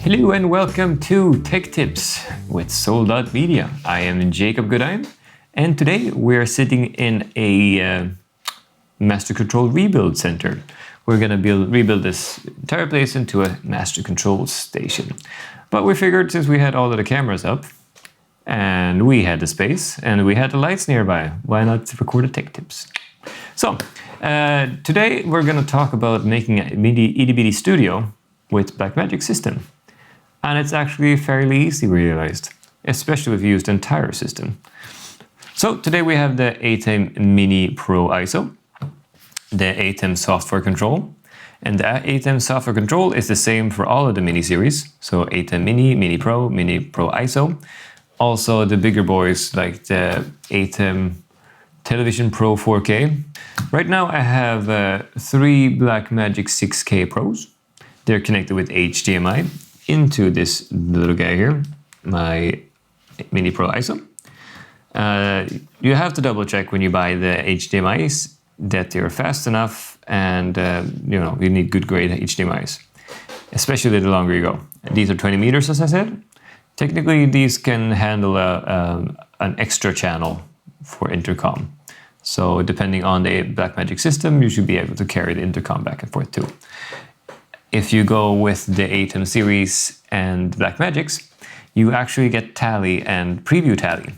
Hello and welcome to Tech Tips with Soul.media. I am Jacob Goodine, and today we're sitting in a master control rebuild center. We're going to rebuild this entire place into a master control station. But we figured since we had all of the cameras up, and we had the space, and we had the lights nearby, why not record a Tech Tips? So, today we're going to talk about making a itty bitty studio with Blackmagic system. And it's actually fairly easy, we realized, especially if you use the entire system. So today we have the Atem Mini Pro ISO, the Atem software control, and the Atem software control is the same for all of the mini series. So Atem Mini, Mini Pro ISO. Also the bigger boys like the Atem Television Pro 4K. Right now I have 3 Blackmagic 6K Pros. They're connected with HDMI into this little guy here, my Mini Pro ISO. You have to double check when you buy the HDMIs that they're fast enough and you need good grade HDMIs, especially the longer you go. These are 20 meters, as I said. Technically, these can handle an extra channel for intercom. So depending on the Blackmagic system, you should be able to carry the intercom back and forth too. If you go with the Atem series and Blackmagics, you actually get tally and preview tally.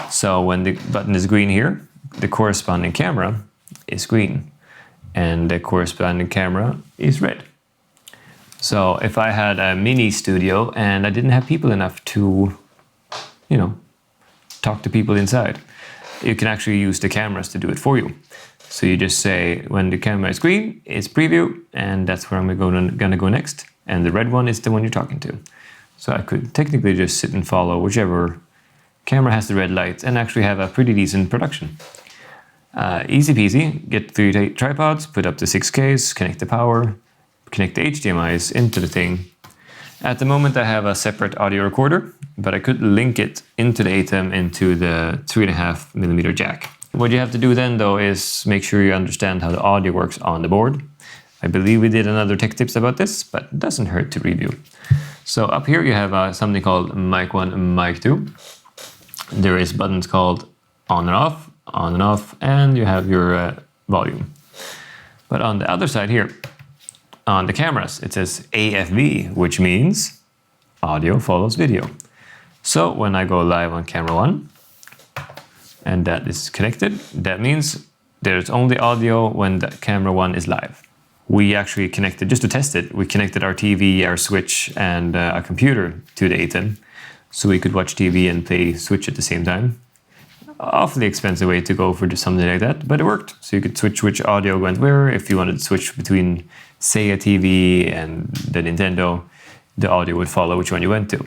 So when the button is green here, the corresponding camera is green, and the corresponding camera is red. So if I had a mini studio and I didn't have people enough to, talk to people inside, you can actually use the cameras to do it for you. So you just say, when the camera is green, it's preview, and that's where I'm gonna go next. And the red one is the one you're talking to. So I could technically just sit and follow whichever camera has the red light and actually have a pretty decent production. Easy peasy, get 3 tripods, put up the 6Ks, connect the power, connect the HDMIs into the thing. At the moment I have a separate audio recorder, but I could link it into the Atem into the 3.5mm jack. What you have to do then, though, is make sure you understand how the audio works on the board. I believe we did another tech tips about this, but it doesn't hurt to review. So up here you have something called mic 1, mic 2. There is buttons called on and off, and you have your volume. But on the other side here, on the cameras, it says AFV, which means audio follows video. So when I go live on camera 1, and that is connected, that means there's only audio when the camera 1 is live. We actually connected, just to test it, we connected our TV, our Switch, and a computer to the Atem, so we could watch TV and play Switch at the same time. Awfully expensive way to go for just something like that, but it worked. So you could switch which audio went where. If you wanted to switch between, say, a TV and the Nintendo, the audio would follow which one you went to.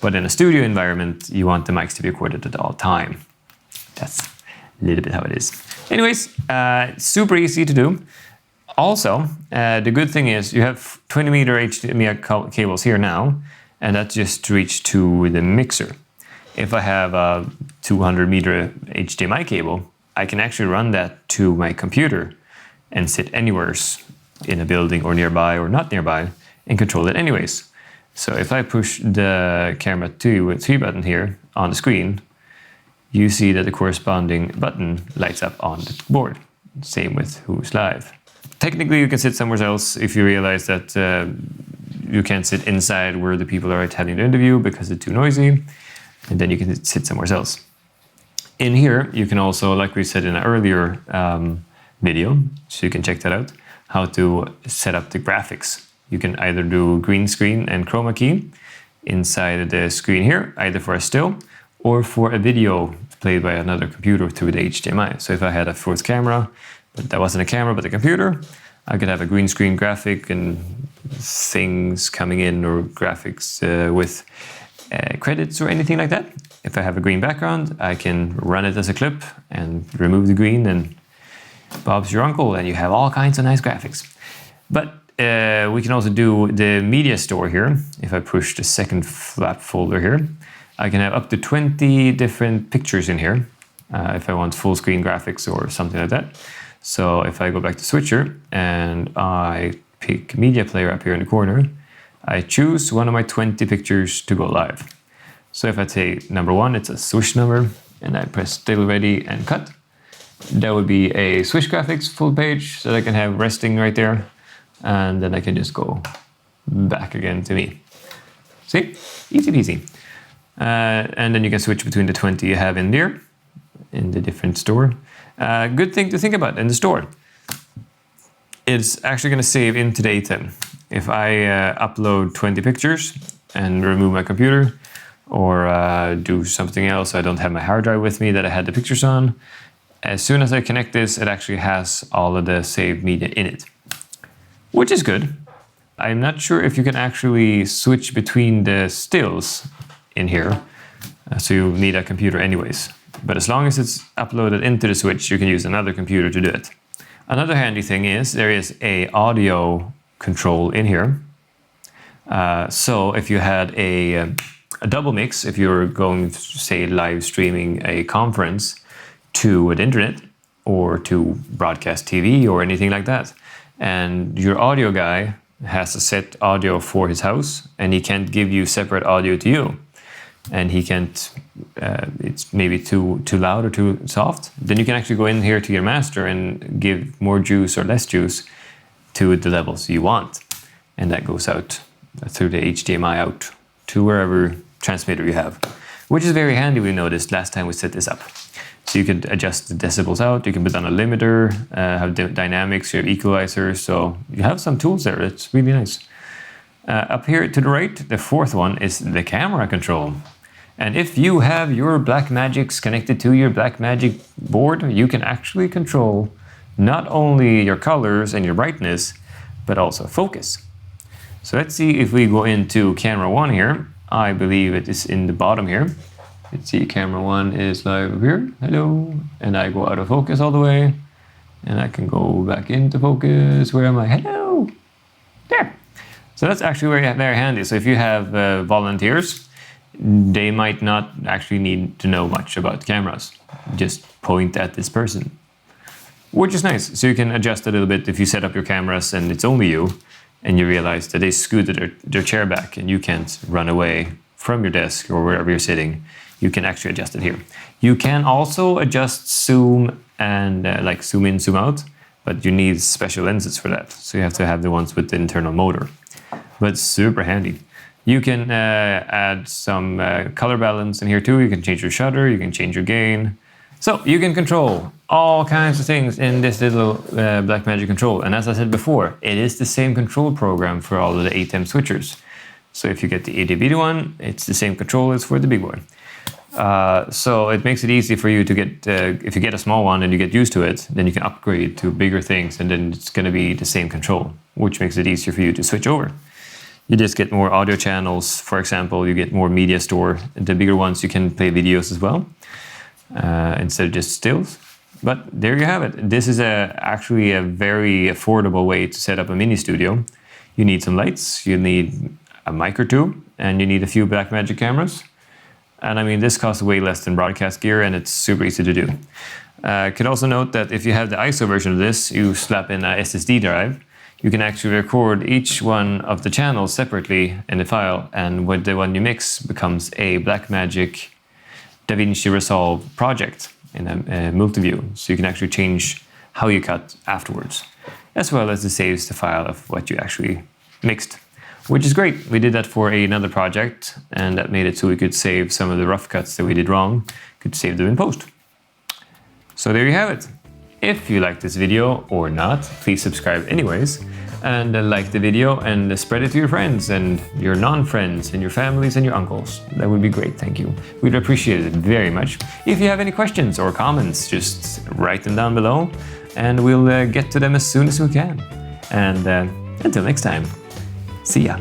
But in a studio environment, you want the mics to be recorded at all time. That's a little bit how it is. Anyways, super easy to do. Also, the good thing is you have 20-meter HDMI cables here now, and that's just to reach to the mixer. If I have a 200-meter HDMI cable, I can actually run that to my computer and sit anywhere in a building or nearby or not nearby and control it anyways. So if I push the camera 2 button here on the screen, you see that the corresponding button lights up on the board. Same with who's live. Technically, you can sit somewhere else if you realize that you can't sit inside where the people are having the interview because it's too noisy, and then you can sit somewhere else. In here, you can also, like we said in an earlier video, so you can check that out, how to set up the graphics. You can either do green screen and chroma key inside the screen here, either for a still or for a video played by another computer through the HDMI. So if I had a fourth camera, but that wasn't a camera but a computer, I could have a green screen graphic and things coming in, or graphics with credits or anything like that. If I have a green background, I can run it as a clip and remove the green, and Bob's your uncle, and you have all kinds of nice graphics. But we can also do the media store here. If I push the second flap folder here, I can have up to 20 different pictures in here if I want full screen graphics or something like that. So if I go back to Switcher and I pick Media Player up here in the corner, I choose one of my 20 pictures to go live. So if I take number 1, it's a Swish number, and I press still ready and cut, that would be a Swish graphics full page that I can have resting right there, and then I can just go back again to me. See? Easy peasy. And then you can switch between the 20 you have in there, in the different store. Good thing to think about in the store. It's actually going to save into the Atem. If I upload 20 pictures and remove my computer, or do something else, I don't have my hard drive with me that I had the pictures on, as soon as I connect this, it actually has all of the saved media in it, which is good. I'm not sure if you can actually switch between the stills in here, so you need a computer anyways. But as long as it's uploaded into the Switch, you can use another computer to do it. Another handy thing is there is a audio control in here. So if you had a double mix, if you're going to say live streaming a conference to the internet or to broadcast TV or anything like that, and your audio guy has a set audio for his house and he can't give you separate audio to you, and he can't, it's maybe too loud or too soft, then you can actually go in here to your master and give more juice or less juice to the levels you want. And that goes out through the HDMI out to wherever transmitter you have, which is very handy. We noticed last time we set this up. So you could adjust the decibels out, you can put on a limiter, have dynamics, you have equalizers, so you have some tools there. It's really nice. Up here to the right, the 4th one is the camera control. And if you have your Blackmagics connected to your Blackmagic board, you can actually control not only your colors and your brightness, but also focus. So let's see if we go into camera 1 here. I believe it is in the bottom here. Let's see, camera 1 is live here. Hello. And I go out of focus all the way. And I can go back into focus. Where am I? Hello. There. So that's actually very handy. So if you have volunteers, they might not actually need to know much about cameras. Just point at this person, which is nice. So you can adjust a little bit if you set up your cameras and it's only you, and you realize that they scooted their chair back and you can't run away from your desk or wherever you're sitting. You can actually adjust it here. You can also adjust zoom and like zoom in, zoom out, but you need special lenses for that. So you have to have the ones with the internal motor, but super handy. You can add some color balance in here too. You can change your shutter, you can change your gain. So you can control all kinds of things in this little Blackmagic control. And as I said before, it is the same control program for all of the Atem switchers. So if you get the itty-bitty one, it's the same control as for the big boy. So it makes it easy for you to get, if you get a small one and you get used to it, then you can upgrade to bigger things and then it's going to be the same control, which makes it easier for you to switch over. You just get more audio channels, for example, you get more media store. The bigger ones you can play videos as well, instead of just stills. But there you have it. This is actually a very affordable way to set up a mini studio. You need some lights, you need a mic or two, and you need a few Blackmagic cameras. And I mean, this costs way less than broadcast gear and it's super easy to do. Could also note that if you have the ISO version of this, you slap in a SSD drive, you can actually record each one of the channels separately in the file, and what the one you mix becomes a Blackmagic DaVinci Resolve project in a multi-view. So you can actually change how you cut afterwards, as well as it saves the file of what you actually mixed, which is great. We did that for another project, and that made it so we could save some of the rough cuts that we did wrong, could save them in post. So there you have it. If you like this video or not, please subscribe anyways, and like the video and spread it to your friends and your non-friends and your families and your uncles. That would be great, thank you. We'd appreciate it very much. If you have any questions or comments, just write them down below and we'll get to them as soon as we can. And until next time, see ya.